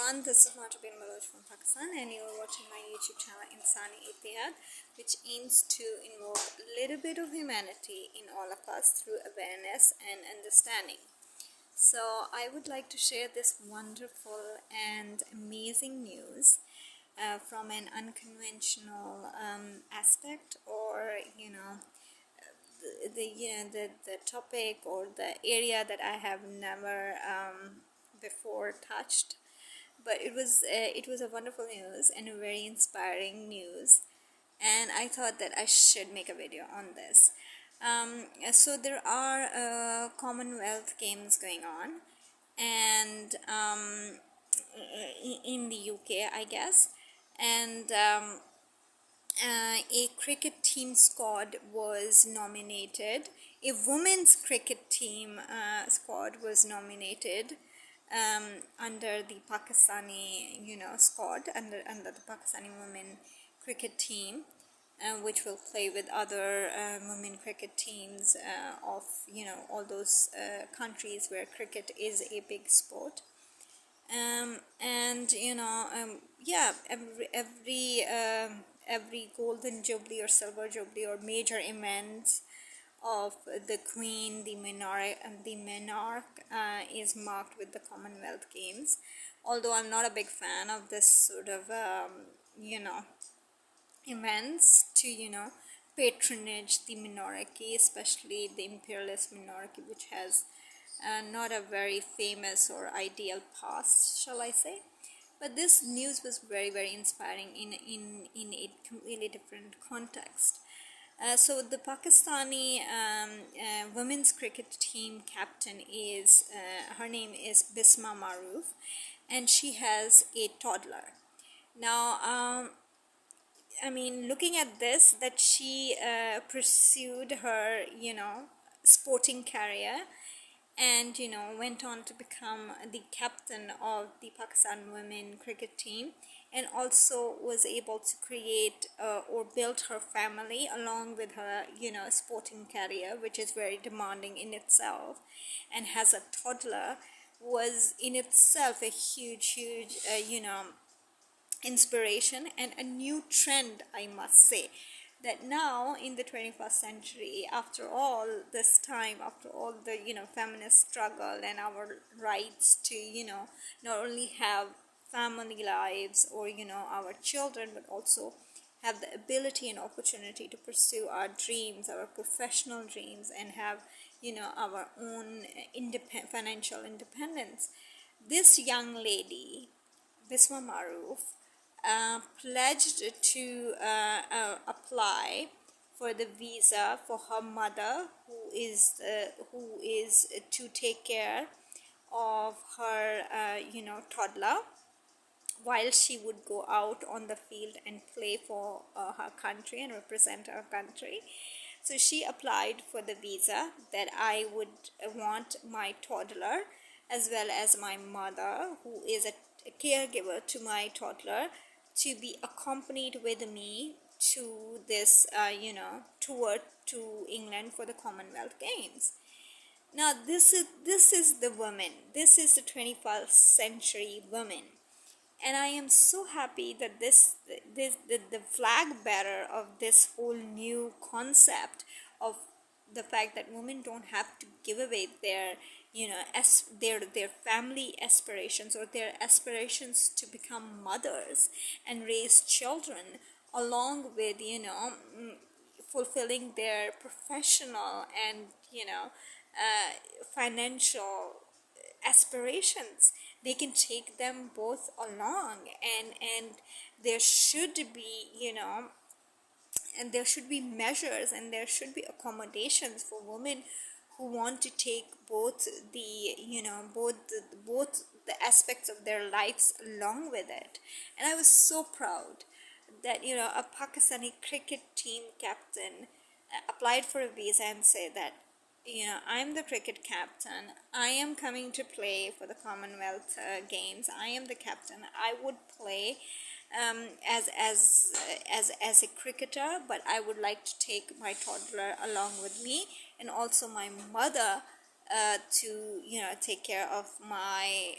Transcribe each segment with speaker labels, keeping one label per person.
Speaker 1: everyone, this is Matabin Maloj from Pakistan and you are watching my YouTube channel Insani Itihad, which aims to invoke a little bit of humanity in all of us through awareness and understanding. So I would like to share this wonderful and amazing news from an unconventional aspect, or the topic or the area that I have never before touched. But it was a wonderful news and a very inspiring news, and I thought that I should make a video on this. So there are Commonwealth Games going on, and in the UK, I guess, and a cricket team squad was nominated. A women's cricket team squad was nominated under the Pakistani, squad, under the Pakistani women cricket team, which will play with other women cricket teams of all those countries where cricket is a big sport. And yeah, every golden jubilee or silver jubilee or major events of the queen, the monarch is marked with the Commonwealth Games. Although I'm not a big fan of this sort of events to patronage the monarchy, especially the imperialist monarchy, which has not a very famous or ideal past, shall I say. But this news was very, very inspiring in a completely different context. So the Pakistani women's cricket team captain is her name is Bisma Maroof, and she has a toddler. Now, I mean, looking at this, that she pursued her sporting career, and went on to become the captain of the Pakistan women cricket team, and also was able to create or build her family along with her sporting career, which is very demanding in itself, and has a toddler, was in itself a huge inspiration and a new trend, I must say, that now in the 21st century, after all this time, after all the feminist struggle and our rights to not only have family lives or our children, but also have the ability and opportunity to pursue our dreams, our professional dreams, and have our own financial independence. This young lady, Bisma Maroof, pledged to apply for the visa for her mother, who is to take care of her toddler, while she would go out on the field and play for her country and represent her country. So she applied for the visa that I would want my toddler, as well as my mother, who is a caregiver to my toddler, to be accompanied with me to this tour to England for the Commonwealth Games. Now this is the woman. This is the 21st century woman, and I am so happy that the flag bearer of this whole new concept of the fact that women don't have to give away their their family aspirations, or their aspirations to become mothers and raise children, along with fulfilling their professional and financial aspirations. They can take them both along, and there should be and there should be measures, and there should be accommodations for women who want to take both the aspects of their lives along with it. And I was so proud that a Pakistani cricket team captain applied for a visa and said that I'm the cricket captain, I am coming to play for the Commonwealth Games, I am the captain, I would play as a cricketer, but I would like to take my toddler along with me, and also my mother to take care of my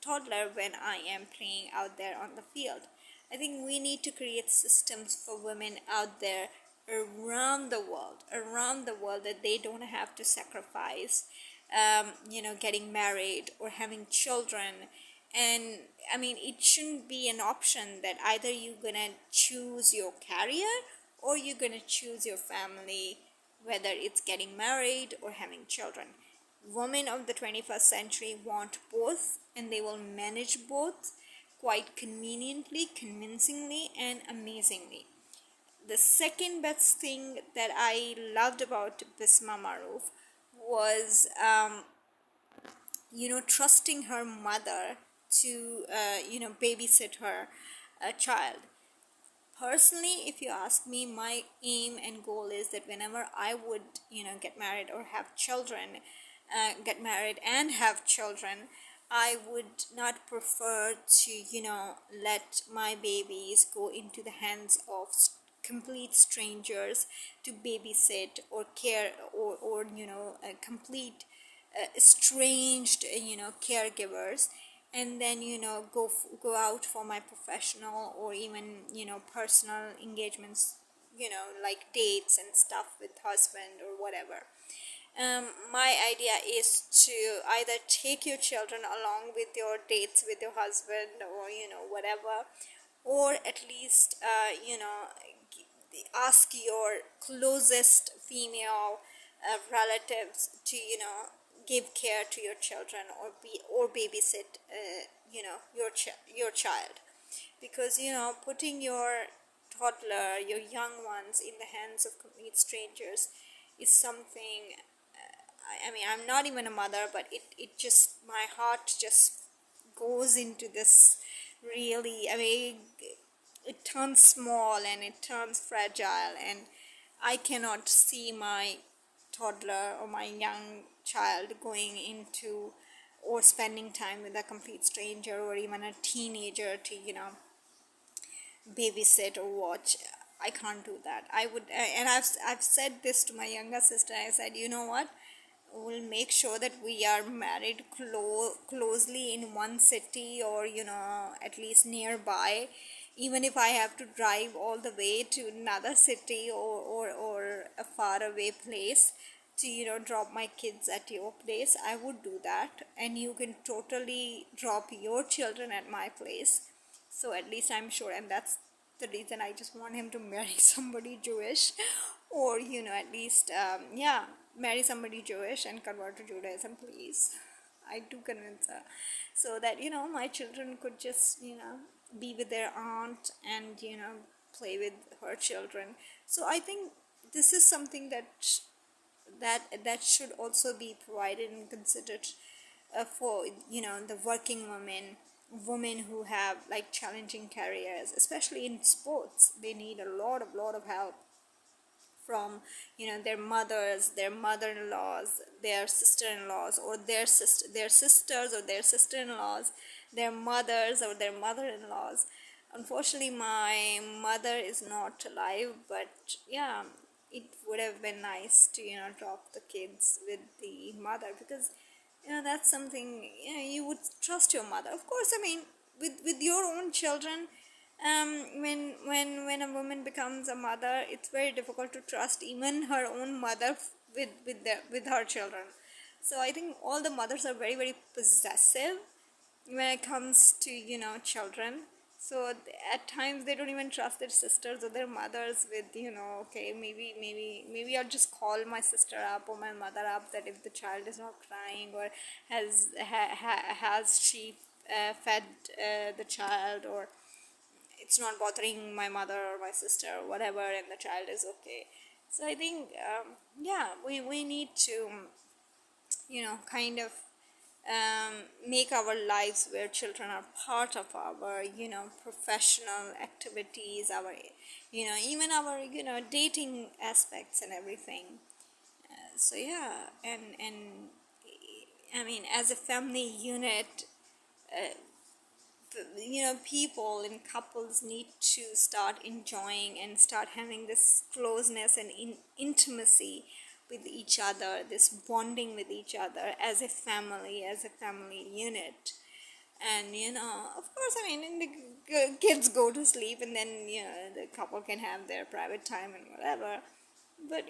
Speaker 1: toddler when I am playing out there on the field. I think we need to create systems for women out there around the world, that they don't have to sacrifice, getting married or having children. And I mean, it shouldn't be an option that either you're gonna choose your career or you're gonna choose your family, whether it's getting married or having children. Women of the 21st century want both, and they will manage both quite conveniently, convincingly, and amazingly. The second best thing that I loved about Bisma Maroof was, trusting her mother to, babysit her child. Personally, if you ask me, my aim and goal is that whenever I would, get married or have children, get married and have children, I would not prefer to, let my babies go into the hands of complete strangers to babysit or care, or complete estranged, caregivers, and then, go out for my professional or even, personal engagements, like dates and stuff with husband or whatever. My idea is to either take your children along with your dates with your husband, or whatever, or at least ask your closest female relatives to, give care to your children, or babysit, your child. Because, putting your toddler, your young ones, in the hands of complete strangers is something. I mean, I'm not even a mother, but it just, my heart just goes into this, really. I mean, it turns small and it turns fragile, and I cannot see my toddler or my young child going into or spending time with a complete stranger or even a teenager to, babysit or watch. I can't do that. I would, and I've said this to my younger sister. I said, you know what, we'll make sure that we are married closely in one city, or, at least nearby, even if I have to drive all the way to another city, or a far away place to, drop my kids at your place. I would do that, and you can totally drop your children at my place. So at least I'm sure, and that's the reason I just want him to marry somebody Jewish, or, at least, yeah, marry somebody Jewish and convert to Judaism, please. I do convince her, so that, my children could just, be with their aunt and, play with her children. So I think this is something that should also be provided and considered, for, the working women who have like challenging careers, especially in sports. They need a lot of help from, their mothers, their mother-in-laws, their sister-in-laws, or their sisters, or their sister-in-laws, their mothers or their mother-in-laws. Unfortunately, my mother is not alive, but yeah, it would have been nice to, drop the kids with the mother, because, that's something, you would trust your mother. Of course, I mean, with your own children, when a woman becomes a mother, it's very difficult to trust even her own mother with her children. So I think all the mothers are very, very possessive when it comes to, children. So at times they don't even trust their sisters or their mothers with, okay, maybe I'll just call my sister up or my mother up, that if the child is not crying, or has she fed the child, or it's not bothering my mother or my sister or whatever, and the child is okay. So I think, yeah, we need to, kind of, make our lives where children are part of our, professional activities, our, even our, dating aspects and everything. So yeah, and I mean, as a family unit, people and couples need to start enjoying and start having this closeness and intimacy with each other, this bonding with each other as a family unit. And of course, I mean, and the kids go to sleep, and then the couple can have their private time and whatever. But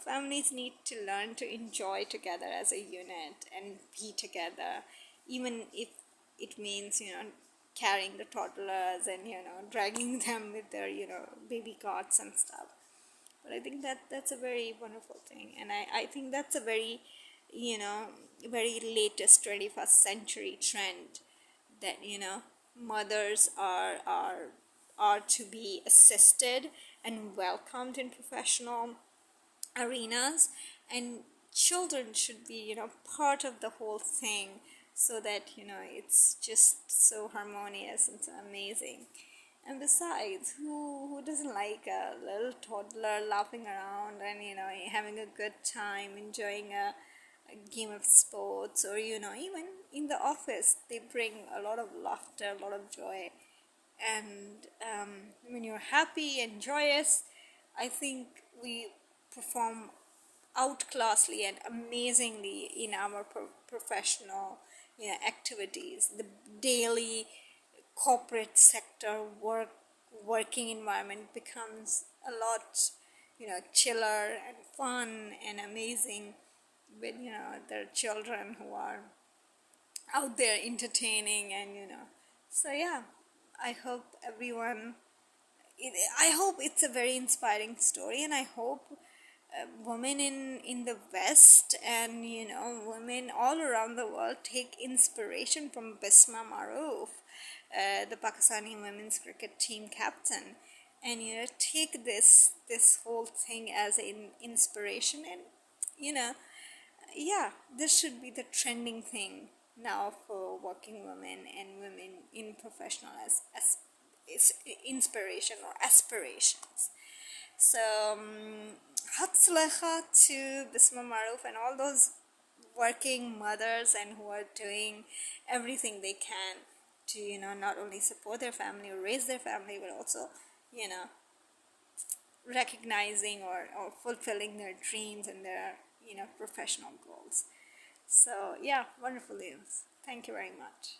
Speaker 1: families need to learn to enjoy together as a unit and be together, even if it means carrying the toddlers and dragging them with their baby carts and stuff. But I think that's a very wonderful thing, and I think that's a very you know very latest 21st century trend, that mothers are to be assisted and welcomed in professional arenas, and children should be part of the whole thing, so that it's just so harmonious and so amazing. And besides, who doesn't like a little toddler laughing around and having a good time, enjoying a game of sports, or even in the office they bring a lot of laughter, a lot of joy. And when you're happy and joyous, I think we perform outclassly and amazingly in our professional activities. The daily corporate sector working environment becomes a lot chiller and fun and amazing, with their children who are out there entertaining. And so yeah, I hope everyone I hope it's a very inspiring story, and I hope women in the West and women all around the world take inspiration from Bisma Maroof, the Pakistani women's cricket team captain, and take this whole thing as an inspiration. And you know yeah, this should be the trending thing now for working women and women in professional as is inspiration or aspirations. So Hatzlecha to Bisma Maroof and all those working mothers, and who are doing everything they can to not only support their family or raise their family, but also you know recognizing or fulfilling their dreams and their professional goals. So yeah, wonderful news. Thank you very much.